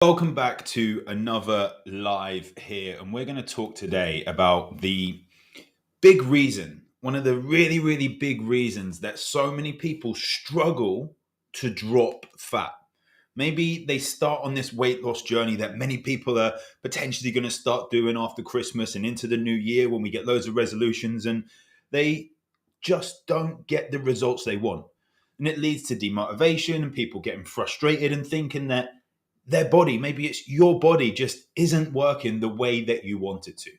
Welcome back to another live here, and we're going to talk today about the big reason, one of the really, really big reasons that so many people struggle to drop fat. Maybe they start on this weight loss journey that many people are potentially going to start doing after Christmas and into the new year when we get loads of resolutions, and they just don't get the results they want. And it leads to demotivation and people getting frustrated and thinking that their body, maybe it's your body, just isn't working the way that you want it to.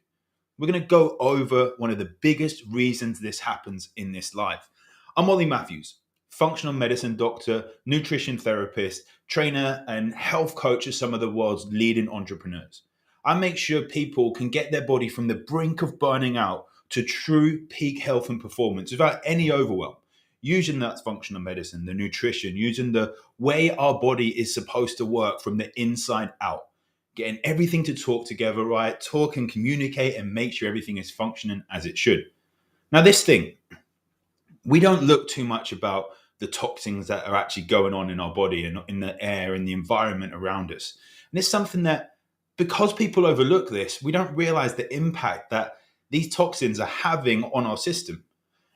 We're going to go over one of the biggest reasons this happens in this life. I'm Ollie Matthews, functional medicine doctor, nutrition therapist, trainer, and health coach of some of the world's leading entrepreneurs. I make sure people can get their body from the brink of burning out to true peak health and performance without any overwhelm. Using that functional medicine, the nutrition, using the way our body is supposed to work from the inside out, getting everything to talk together, right? Talk and communicate and make sure everything is functioning as it should. Now, this thing, we don't look too much about the toxins that are actually going on in our body and in the air and the environment around us. And it's something that, because people overlook this, we don't realize the impact that these toxins are having on our system.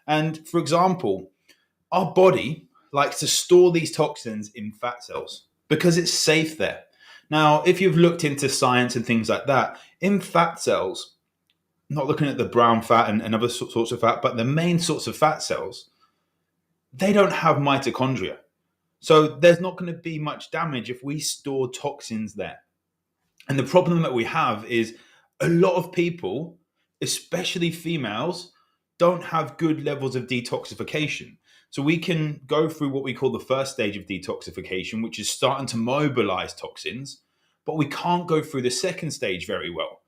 And for example, our body likes to store these toxins in fat cells because it's safe there. Now, if you've looked into science and things like that, in fat cells, not looking at the brown fat and other sorts of fat, but the main sorts of fat cells, they don't have mitochondria. So there's not going to be much damage if we store toxins there. And the problem that we have is a lot of people, especially females, don't have good levels of detoxification. So we can go through what we call the first stage of detoxification, which is starting to mobilize toxins, but we can't go through the second stage very well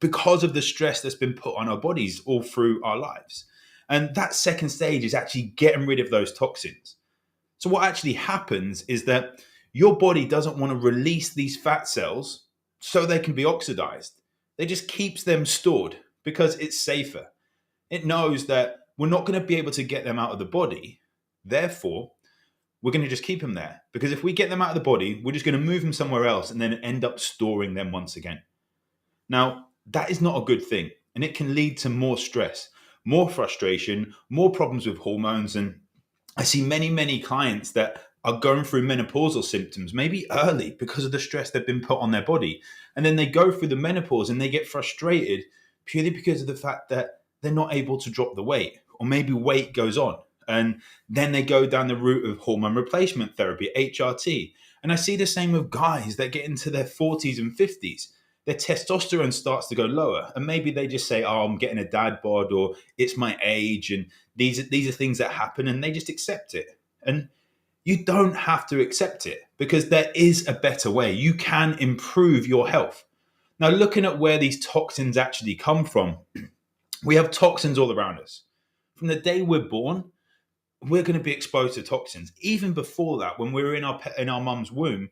because of the stress that's been put on our bodies all through our lives. And that second stage is actually getting rid of those toxins. So what actually happens is that your body doesn't want to release these fat cells so they can be oxidized. It just keeps them stored because it's safer. It knows that we're not going to be able to get them out of the body. Therefore, we're going to just keep them there. Because if we get them out of the body, we're just going to move them somewhere else and then end up storing them once again. Now, that is not a good thing. And it can lead to more stress, more frustration, more problems with hormones. And I see many, many clients that are going through menopausal symptoms, maybe early because of the stress they've been put on their body. And then they go through the menopause and they get frustrated purely because of the fact that they're not able to drop the weight, or maybe weight goes on. And then they go down the route of hormone replacement therapy, HRT. And I see the same with guys that get into their 40s and 50s. Their testosterone starts to go lower. And maybe they just say, oh, I'm getting a dad bod, or it's my age. And these are things that happen, and they just accept it. And you don't have to accept it because there is a better way. You can improve your health. Now, looking at where these toxins actually come from, we have toxins all around us. From the day we're born, we're going to be exposed to toxins. Even before that, when we were in our mum's womb,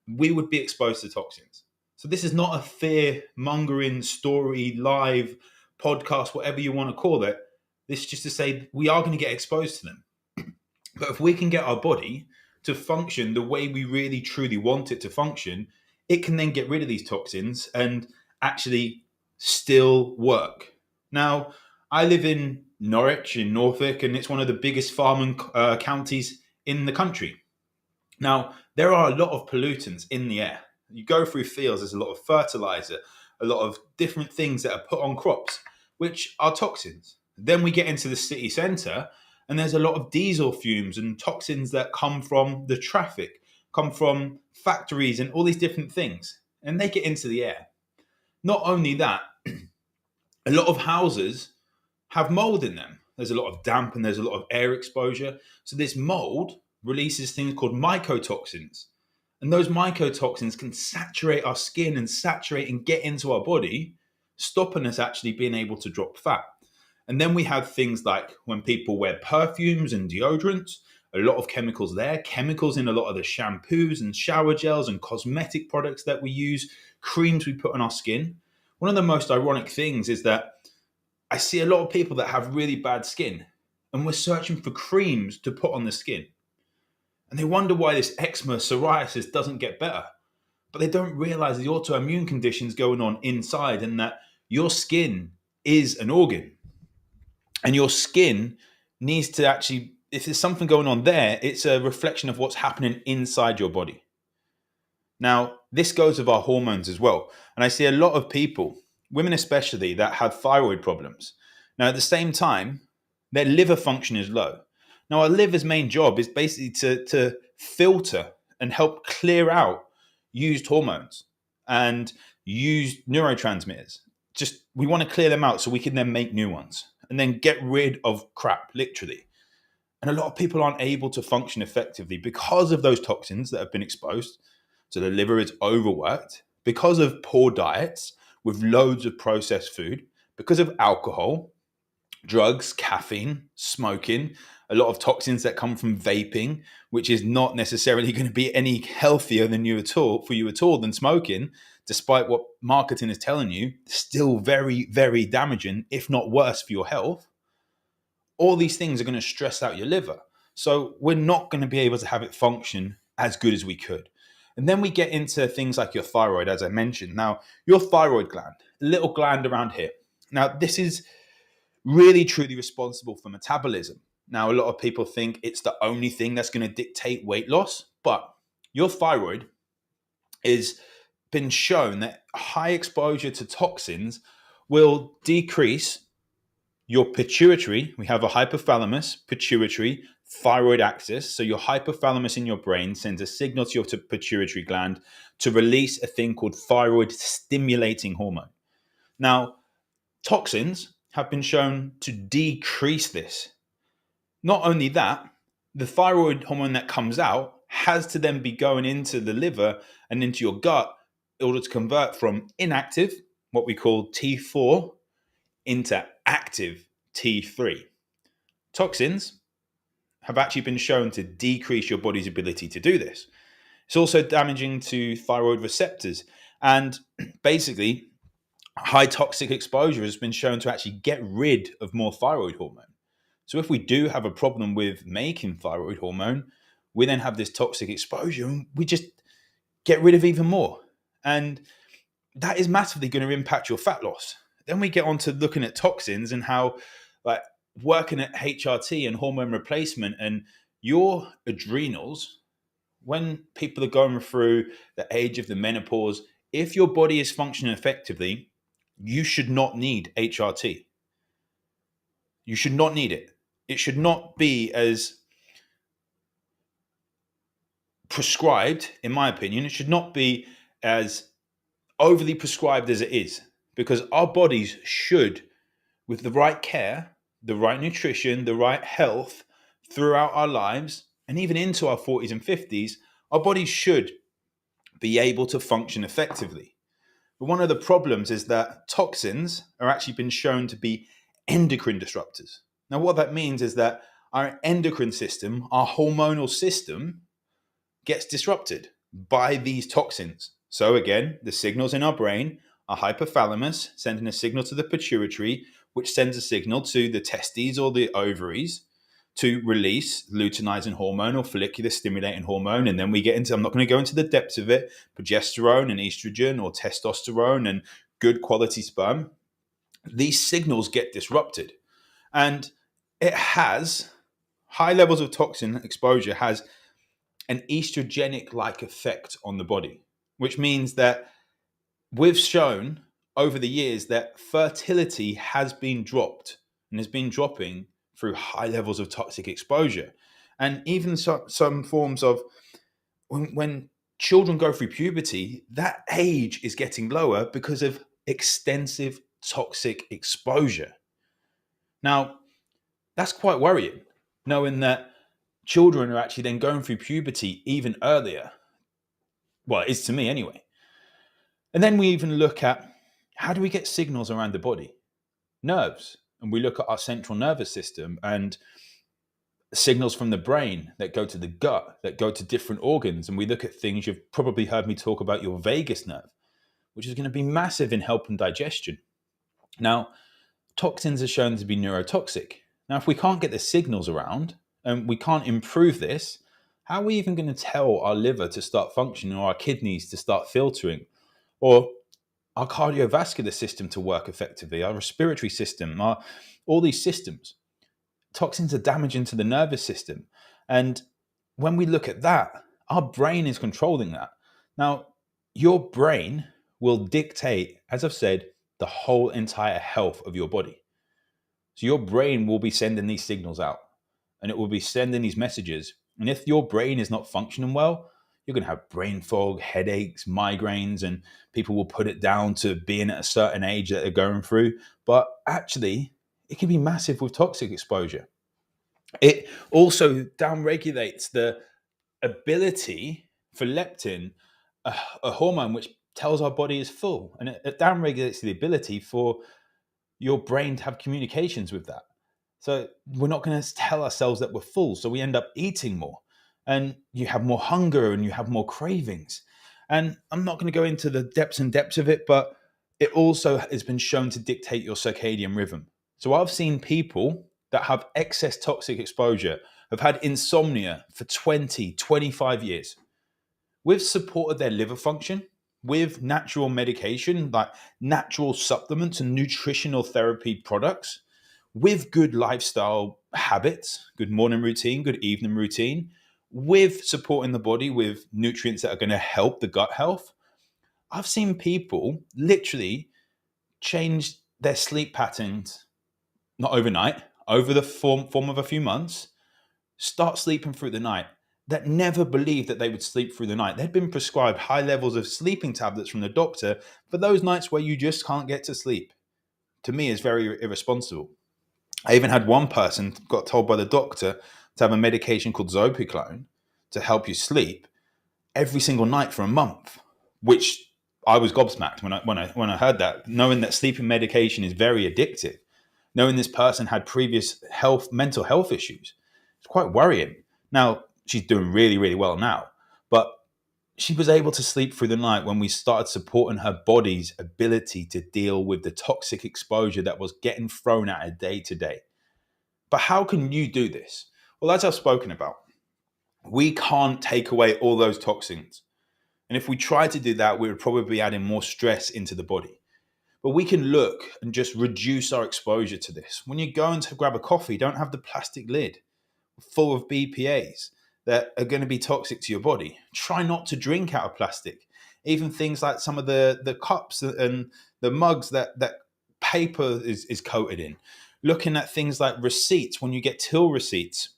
we would be exposed to toxins. So this is not a fear-mongering story, live podcast, whatever you want to call it. This is just to say we are going to get exposed to them. But if we can get our body to function the way we really truly want it to function, it can then get rid of these toxins and actually still work. Now, I live in Norwich in Norfolk, and it's one of the biggest farming counties in the country. Now, there are a lot of pollutants in the air. You go through fields, there's a lot of fertilizer, a lot of different things that are put on crops, which are toxins. Then we get into the city centre, and there's a lot of diesel fumes and toxins that come from the traffic, come from factories and all these different things, and they get into the air. Not only that, a lot of houses have mold in them. There's a lot of damp and there's a lot of air exposure. So this mold releases things called mycotoxins. And those mycotoxins can saturate our skin and saturate and get into our body, stopping us actually being able to drop fat. And then we have things like when people wear perfumes and deodorants, a lot of chemicals there, chemicals in a lot of the shampoos and shower gels and cosmetic products that we use, creams we put on our skin. One of the most ironic things is that I see a lot of people that have really bad skin, and we're searching for creams to put on the skin. And they wonder why this eczema, psoriasis doesn't get better. but they don't realize the autoimmune conditions going on inside, and that your skin is an organ, and your skin needs to actually, if there's something going on there, it's a reflection of what's happening inside your body. Now, this goes with our hormones as well. And I see a lot of people, women especially, that have thyroid problems. Now, at the same time, their liver function is low. Now, our liver's main job is basically to filter and help clear out used hormones and used neurotransmitters. Just, we want to clear them out so we can then make new ones and then get rid of crap, literally. And a lot of people aren't able to function effectively because of those toxins that have been exposed. So the liver is overworked because of poor diets with loads of processed food, because of alcohol, drugs, caffeine, smoking, a lot of toxins that come from vaping, which is not necessarily going to be any healthier than you at all than smoking, despite what marketing is telling you, still very, very damaging, if not worse for your health. All these things are going to stress out your liver. So we're not going to be able to have it function as good as we could. And then we get into things like your thyroid, as I mentioned. Now, your thyroid gland, a little gland around here. Now, this is really truly responsible for metabolism. Now, a lot of people think it's the only thing that's going to dictate weight loss, but your thyroid is been shown that high exposure to toxins will decrease your pituitary. We have a hypothalamus, pituitary, thyroid axis. So your hypothalamus in your brain sends a signal to your pituitary gland to release a thing called thyroid stimulating hormone. Now, toxins have been shown to decrease this. Not only that, the thyroid hormone that comes out has to then be going into the liver and into your gut in order to convert from inactive, what we call T4, into active T3. Toxins have actually been shown to decrease your body's ability to do this. It's also damaging to thyroid receptors. And basically, high toxic exposure has been shown to actually get rid of more thyroid hormone. So if we do have a problem with making thyroid hormone, we then have this toxic exposure and we just get rid of even more. And that is massively going to impact your fat loss. Then we get on to looking at toxins and how, like, working at HRT and hormone replacement and your adrenals, when people are going through the age of the menopause, if your body is functioning effectively, you should not need HRT. You should not need it. It should not be as prescribed, in my opinion. It should not be as overly prescribed as it is, because our bodies should, with the right care, the right nutrition, the right health throughout our lives, and even into our 40s and 50s, our bodies should be able to function effectively. But one of the problems is that toxins are actually been shown to be endocrine disruptors. Now, what that means is that our endocrine system, our hormonal system, gets disrupted by these toxins. So again, the signals in our brain, our hypothalamus sending a signal to the pituitary, which sends a signal to the testes or the ovaries to release luteinizing hormone or follicular stimulating hormone. And then we get into, I'm not going to go into the depths of it, progesterone and estrogen or testosterone and good quality sperm. These signals get disrupted. And it has, high levels of toxin exposure has an estrogenic-like effect on the body, which means that we've shown over the years that fertility has been dropped and has been dropping through high levels of toxic exposure. And even some forms of, when children go through puberty, that age is getting lower because of extensive toxic exposure. Now, that's quite worrying, knowing that children are actually then going through puberty even earlier. Well, it is to me anyway. And then we even look at, how do we get signals around the body? Nerves. And we look at our central nervous system and signals from the brain that go to the gut, that go to different organs. And we look at things, you've probably heard me talk about your vagus nerve, which is going to be massive in helping digestion. Now, toxins are shown to be neurotoxic. Now, if we can't get the signals around and we can't improve this, how are we even going to tell our liver to start functioning, or our kidneys to start filtering, or our cardiovascular system to work effectively, our respiratory system, all these systems? Toxins are damaging to the nervous system. And when we look at that, our brain is controlling that. Now, your brain will dictate, as I've said, the whole entire health of your body. So your brain will be sending these signals out, and it will be sending these messages. And if your brain is not functioning well, you're going to have brain fog, headaches, migraines, and people will put it down to being at a certain age that they're going through. But actually, it can be massive with toxic exposure. It also downregulates the ability for leptin, a hormone which tells our body is full, and it downregulates the ability for your brain to have communications with that. So we're not going to tell ourselves that we're full, so we end up eating more, and you have more hunger and you have more cravings. And I'm not going to go into the depths of it, but it also has been shown to dictate your circadian rhythm. So I've seen people that have excess toxic exposure have had insomnia for 20, 25 years. We've supported their liver function with natural medication, like natural supplements and nutritional therapy products, with good lifestyle habits, good morning routine, good evening routine, with supporting the body with nutrients that are going to help the gut health. I've seen people literally change their sleep patterns, not overnight, over the form of a few months, start sleeping through the night, that never believed that they would sleep through the night. They'd been prescribed high levels of sleeping tablets from the doctor for those nights where you just can't get to sleep. To me, is very irresponsible. I even had one person got told by the doctor to have a medication called Zopiclone to help you sleep every single night for a month, which I was gobsmacked when I heard that, knowing that sleeping medication is very addictive, knowing this person had previous mental health issues. It's quite worrying. Now, she's doing really, really well now, but she was able to sleep through the night when we started supporting her body's ability to deal with the toxic exposure that was getting thrown at her day to day. But how can you do this? Well, as I've spoken about, we can't take away all those toxins. And if we tried to do that, we would probably be adding more stress into the body. But we can look and just reduce our exposure to this. When you're going to grab a coffee, don't have the plastic lid full of BPAs that are going to be toxic to your body. Try not to drink out of plastic. Even things like some of the cups and the mugs that paper is coated in. Looking at things like receipts, when you get till receipts,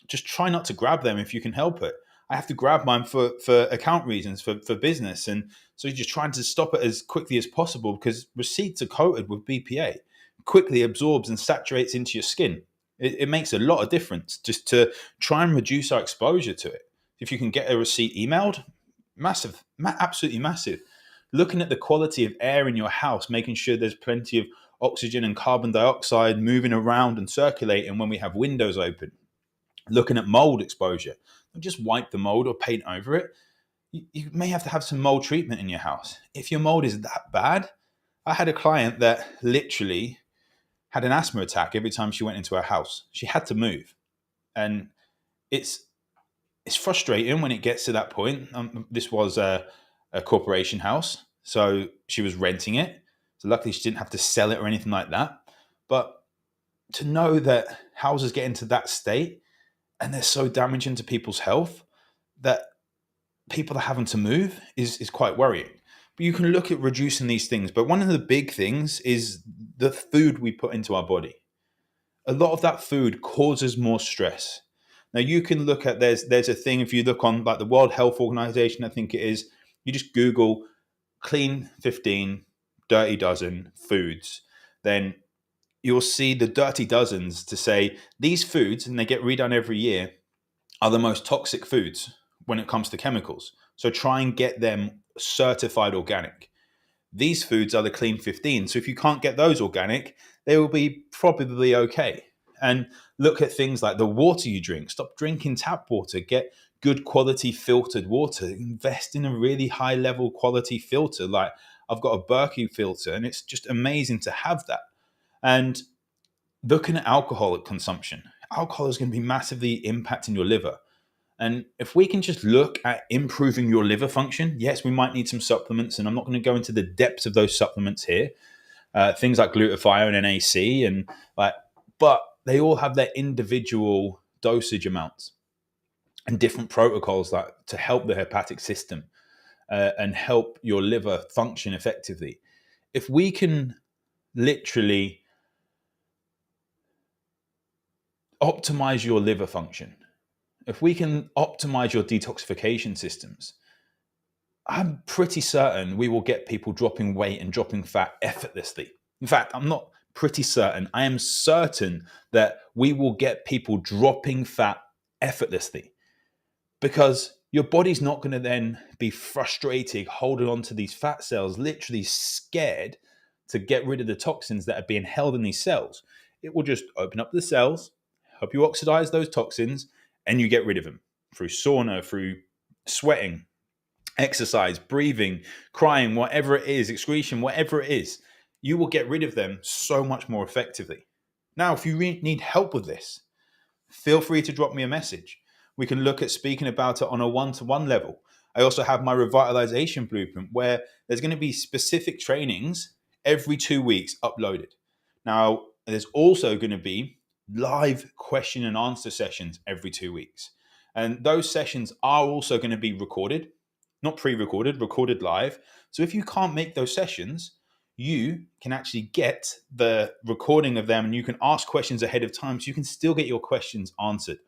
just try not to grab them if you can help it. I have to grab mine for account reasons, for business. And so you're just trying to stop it as quickly as possible because receipts are coated with BPA. Quickly absorbs and saturates into your skin. It makes a lot of difference just to try and reduce our exposure to it. If you can get a receipt emailed, massive, absolutely massive. Looking at the quality of air in your house, making sure there's plenty of oxygen and carbon dioxide moving around and circulating when we have windows open. Looking at mold exposure, don't just wipe the mold or paint over it. You may have to have some mold treatment in your house. If your mold is that bad, I had a client that literally had an asthma attack every time she went into her house. She had to move. And it's frustrating when it gets to that point. This was a corporation house, so she was renting it. So luckily she didn't have to sell it or anything like that. But to know that houses get into that state and they're so damaging to people's health that people are having to move is quite worrying. But you can look at reducing these things. But one of the big things is the food we put into our body. A lot of that food causes more stress. Now you can look at there's a thing, if you look on like the World Health Organization, I think it is, you just Google clean 15, dirty dozen foods, then you'll see the dirty dozens to say these foods, and they get redone every year, are the most toxic foods when it comes to chemicals. So try and get them certified organic. These foods are the clean 15. So if you can't get those organic, they will be probably okay. And look at things like the water you drink. Stop drinking tap water. Get good quality filtered water. Invest in a really high level quality filter. Like I've got a Berkey filter, and it's just amazing to have that. And looking at alcoholic consumption. Alcohol is going to be massively impacting your liver. And if we can just look at improving your liver function, yes, we might need some supplements, and I'm not going to go into the depths of those supplements here. Things like glutathione and NAC, and like, but they all have their individual dosage amounts and different protocols that to help the hepatic system and help your liver function effectively. If we can literally optimize your liver function, if we can optimize your detoxification systems, I'm pretty certain we will get people dropping weight and dropping fat effortlessly. In fact, I'm not pretty certain, I am certain that we will get people dropping fat effortlessly, because your body's not going to then be frustrated holding on to these fat cells, literally scared to get rid of the toxins that are being held in these cells. It will just open up the cells, help you oxidize those toxins, and you get rid of them through sauna, through sweating, exercise, breathing, crying, whatever it is, excretion, whatever it is. You will get rid of them so much more effectively. Now, if you need help with this, feel free to drop me a message. We can look at speaking about it on a one-to-one level. I also have my revitalization blueprint where there's going to be specific trainings every 2 weeks uploaded. Now, there's also going to be live question and answer sessions every 2 weeks. And those sessions are also going to be recorded, not pre-recorded, recorded live. So if you can't make those sessions, you can actually get the recording of them and you can ask questions ahead of time so you can still get your questions answered.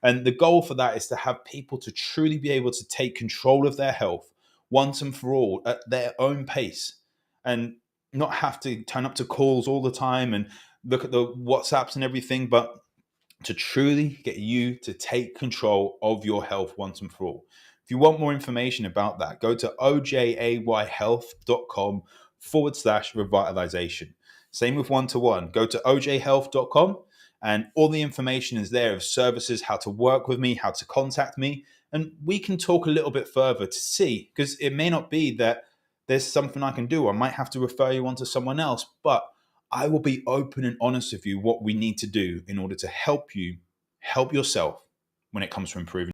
And the goal for that is to have people to truly be able to take control of their health once and for all at their own pace, and not have to turn up to calls all the time and look at the WhatsApps and everything, but to truly get you to take control of your health once and for all. If you want more information about that, go to ojayhealth.com/revitalization. Same with one-to-one. Go to ojhealth.com and all the information is there of services, how to work with me, how to contact me. And we can talk a little bit further to see, because it may not be that there's something I can do. I might have to refer you on to someone else, but I will be open and honest with you what we need to do in order to help you help yourself when it comes to improving